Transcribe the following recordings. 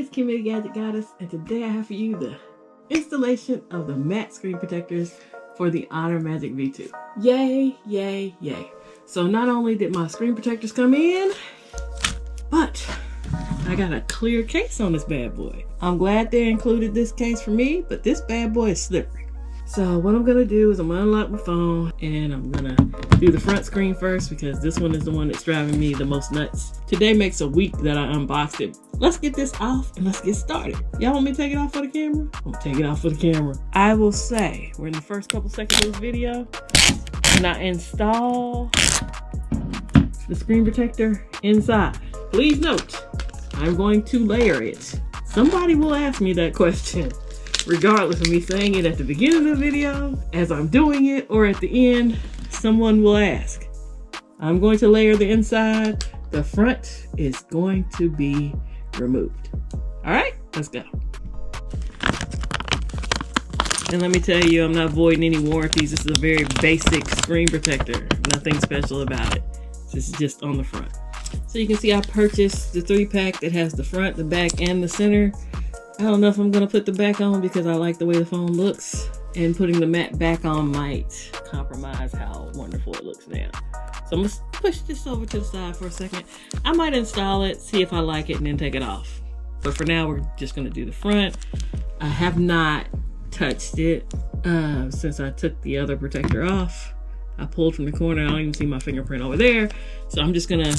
it's Kimmy the Gadget Goddess, and today I have for you the installation of the matte screen protectors for the Honor Magic V2. Yay, yay, yay. So not only did my screen protectors come in, but I got a clear case on this bad boy. I'm glad they included this case for me, but this bad boy is slippery. So what I'm gonna do is I'm gonna unlock my phone and I'm gonna do the front screen first because this one is the one that's driving me the most nuts. Today makes a week that I unboxed it. Let's get this off and let's get started. Y'all want me to take it off for the camera? I'm gonna take it off for the camera. I will say, we're in the first couple seconds of this video and I install the screen protector inside. Please note, I'm going to layer it. Somebody will ask me that question. Regardless of me saying it at the beginning of the video, as I'm doing it, or at the end, someone will ask. I'm going to layer the inside. The front is going to be removed. All right, let's go. And let me tell you, I'm not voiding any warranties. This is a very basic screen protector. Nothing special about it. This is just on the front. So you can see I purchased the 3-pack that has the front, the back, and the center. I don't know if I'm gonna put the back on because I like the way the phone looks, and putting the matte back on might compromise how wonderful it looks now. So I'm gonna push this over to the side for a second. I might install it, see if I like it, and then take it off. But for now, we're just gonna do the front. I have not touched it since I took the other protector off. I pulled from the corner, I don't even see my fingerprint over there. So I'm just gonna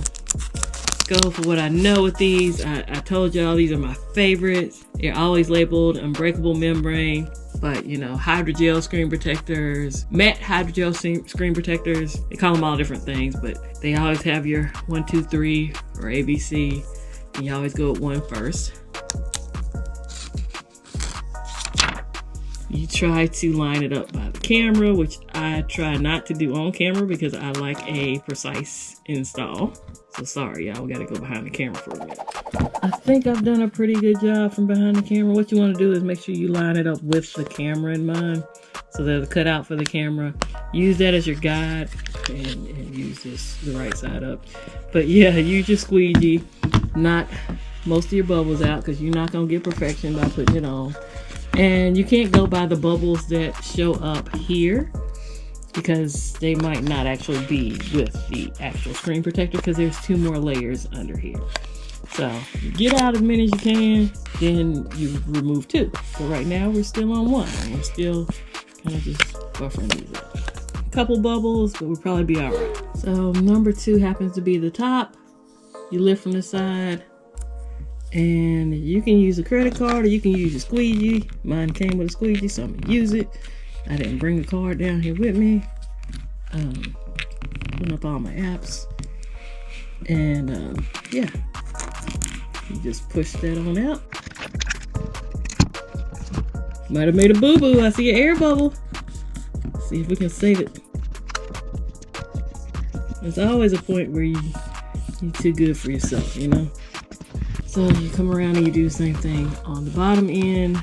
go for what I know with these. I told y'all these are my favorites. They're always labeled unbreakable membrane, but you know, hydrogel screen protectors, matte hydrogel screen protectors. They call them all different things, but they always have your 1, 2, 3 or ABC, and you always go with one first. You try to line it up by the camera, which I try not to do on camera because I like a precise install. So sorry, y'all, we gotta go behind the camera for a minute. I think I've done a pretty good job from behind the camera. What you wanna do is make sure you line it up with the camera in mind. So there's a cutout for the camera. Use that as your guide and use this the right side up. But yeah, use your squeegee. Knock most of your bubbles out because you're not gonna get perfection by putting it on. And you can't go by the bubbles that show up here because they might not actually be with the actual screen protector because there's 2 more layers under here. So you get out as many as you can, then you remove 2. So right now we're still on 1. And we're still kind of just buffering these up. A couple bubbles, but we'll probably be all right. So number 2 happens to be the top. You lift from the side. And you can use a credit card or you can use your squeegee. Mine came with a squeegee, so I'm gonna use it. I didn't bring the card down here with me. Putting up all my apps. And yeah, you just push that on out. Might have made a boo-boo. I see an air bubble. Let's see if we can save it. There's always a point where you're too good for yourself, you know? So you come around and you do the same thing on the bottom end.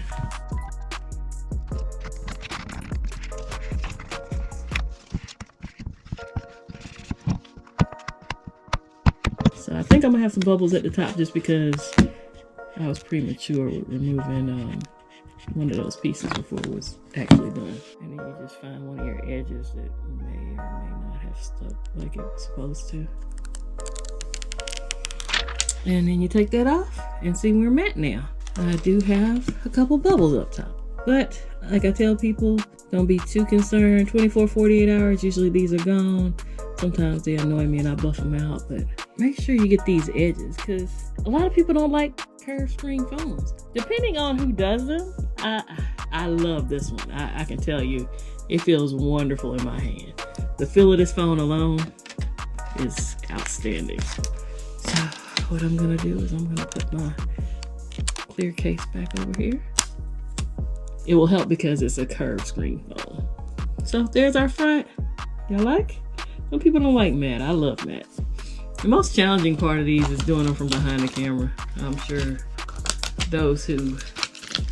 So I think I'm gonna have some bubbles at the top just because I was premature with removing one of those pieces before it was actually done. And then you just find one of your edges that may or may not have stuck like it was supposed to. And then you take that off and see we're matte now. I do have a couple bubbles up top. But like I tell people, don't be too concerned. 24, 48 hours, usually these are gone. Sometimes they annoy me and I buff them out, but make sure you get these edges because a lot of people don't like curved screen phones. Depending on who does them, I love this one. I can tell you, it feels wonderful in my hand. The feel of this phone alone is outstanding. So what I'm gonna do is I'm gonna put my clear case back over here. It will help because it's a curved screen phone. So there's our front. Y'all like? Some people don't like matte. I love matte. The most challenging part of these is doing them from behind the camera. I'm sure those who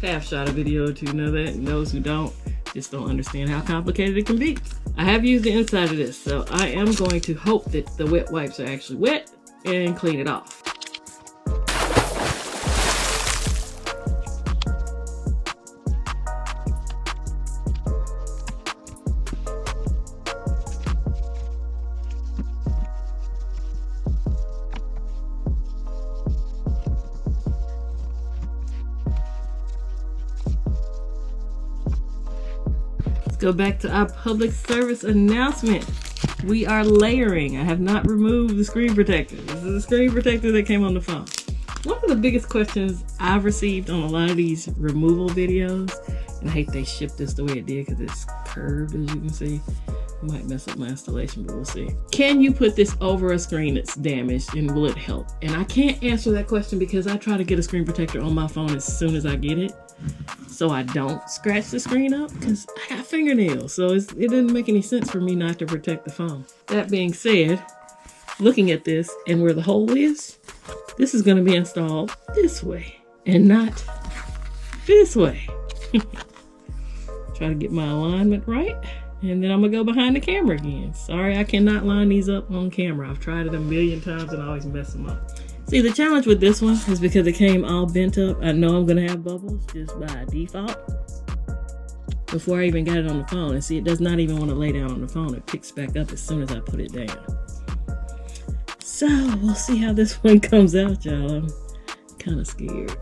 have shot a video or 2 know that, and those who don't just don't understand how complicated it can be. I have used the inside of this, so I am going to hope that the wet wipes are actually wet and clean it off. Go back to our public service announcement. We are layering. I have not removed the screen protector. This is the screen protector that came on the phone. One of the biggest questions I've received on a lot of these removal videos, and I hate they shipped this the way it did because it's curved, as you can see. Might mess up my installation, but we'll see. Can you put this over a screen that's damaged, and will it help? And I can't answer that question because I try to get a screen protector on my phone as soon as I get it, so I don't scratch the screen up because I got fingernails, so it didn't make any sense for me not to protect the phone. That being said, looking at this and where the hole is, this is going to be installed this way and not this way. Try to get my alignment right. And then I'm gonna go behind the camera again. Sorry, I cannot line these up on camera. I've tried it a million times and I always mess them up. See, the challenge with this one is because it came all bent up. I know I'm gonna have bubbles just by default before I even got it on the phone. And see, it does not even want to lay down on the phone. It picks back up as soon as I put it down. So we'll see how this one comes out, y'all. I'm kind of scared.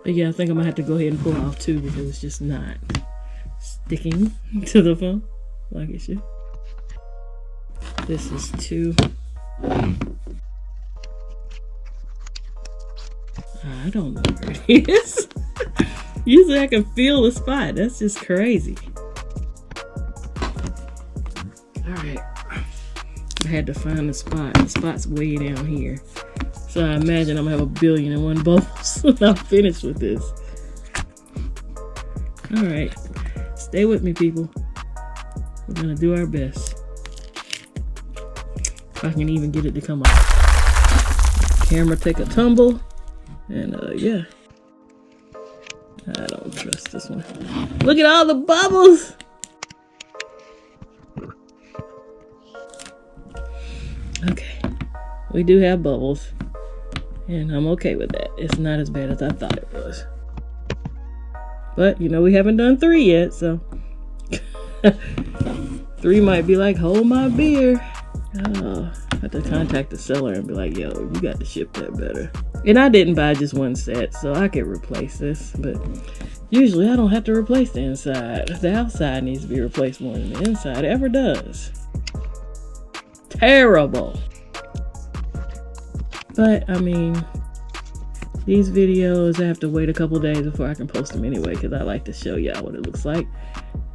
But yeah, I think I'm gonna have to go ahead and pull off too because it's just not sticking to the phone like it should. This is too. I don't know where it is. Usually I can feel the spot. That's just crazy. Alright. I had to find the spot. The spot's way down here. So I imagine I'm gonna have 1,000,000,001 bubbles when I'm finished with this. Alright. Stay with me, people. We're gonna do our best. If I can even get it to come off. Camera take a tumble. And yeah. I don't trust this one. Look at all the bubbles! Okay. We do have bubbles. And I'm okay with that. It's not as bad as I thought it was. But, you know, we haven't done 3 yet, so. 3 might be like, hold my beer. Oh, I have to contact the seller and be like, yo, you got to ship that better. And I didn't buy just 1 set, so I could replace this. But usually I don't have to replace the inside. The outside needs to be replaced more than the inside ever does. Terrible. But, I mean, these videos, I have to wait a couple days before I can post them anyway, because I like to show y'all what it looks like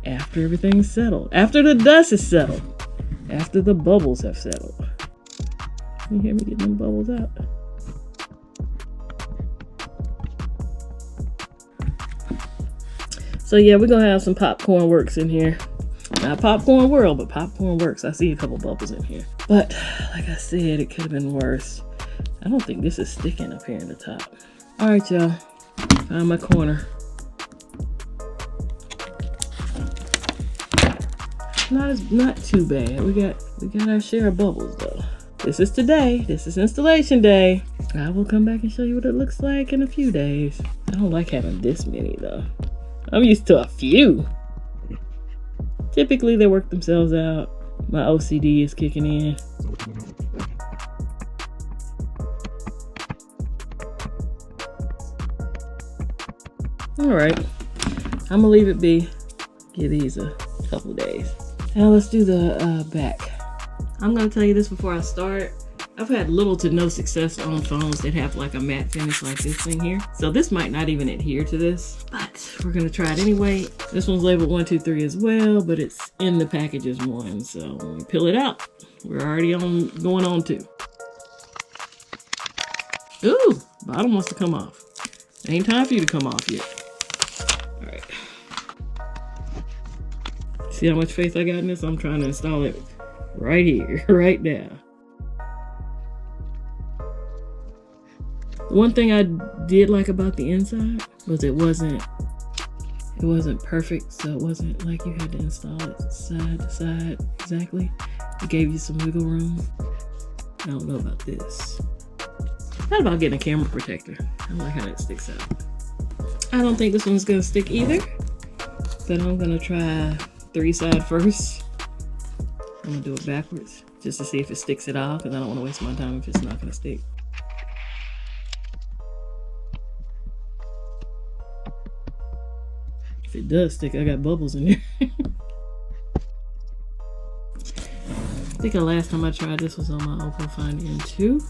after everything's settled. After the dust is settled. After the bubbles have settled. You hear me getting them bubbles out? So, yeah, we're going to have some popcorn works in here. Not popcorn world, but popcorn works. I see a couple bubbles in here. But, like I said, it could have been worse. I don't think this is sticking up here in the top. All right, y'all. Found my corner. Not too bad. We got our share of bubbles though. This is today. This is installation day. I will come back and show you what it looks like in a few days. I don't like having this many though. I'm used to a few. Typically they work themselves out. My OCD is kicking in. Alright, I'm gonna leave it be. Give these a couple of days. Now let's do the back. I'm gonna tell you this before I start. I've had little to no success on phones that have like a matte finish like this thing here. So this might not even adhere to this, but we're gonna try it anyway. This one's labeled 1, 2, 3 as well, but it's in the package as 1. So when we peel it out, we're already going on 2. Ooh, bottom wants to come off. Ain't time for you to come off yet. All right. See how much faith I got in this? I'm trying to install it right here, right now. The one thing I did like about the inside was it wasn't perfect, so it wasn't like you had to install it side to side exactly. It gave you some wiggle room. I don't know about this. Not about getting a camera protector. I don't like how that sticks out. I don't think this one's gonna stick either, but I'm gonna try 3 side first. I'm gonna do it backwards just to see if it sticks at all, because I don't want to waste my time if it's not gonna stick. If it does stick, I got bubbles in there. I think the last time I tried this was on my Oppo Find N2.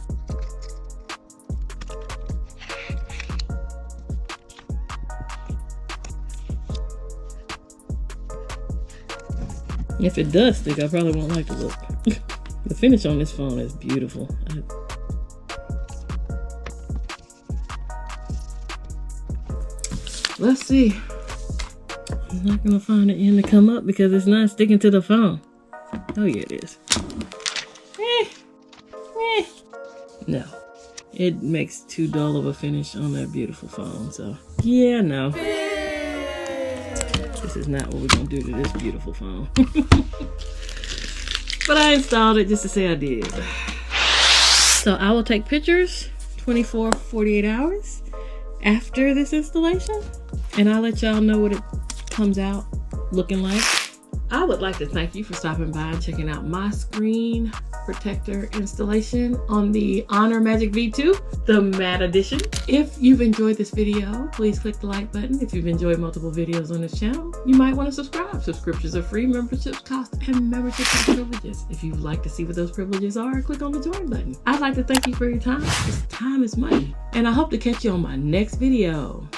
If it does stick, I probably won't like the look. The finish on this phone is beautiful. Let's see. I'm not gonna find the end to come up because it's not sticking to the phone. Oh yeah, it is. No, it makes too dull of a finish on that beautiful phone. So yeah, no. This is not what we're gonna do to this beautiful phone. But I installed it just to say I did. So I will take pictures 24, 48 hours after this installation, and I'll let y'all know what it comes out looking like. I would like to thank you for stopping by and checking out my screen protector installation on the Honor Magic V2, the matte edition. If you've enjoyed this video, please click the like button. If you've enjoyed multiple videos on this channel, you might want to subscribe. Subscriptions are free, memberships cost, and memberships have privileges. If you'd like to see what those privileges are, click on the join button. I'd like to thank you for your time, because time is money. And I hope to catch you on my next video.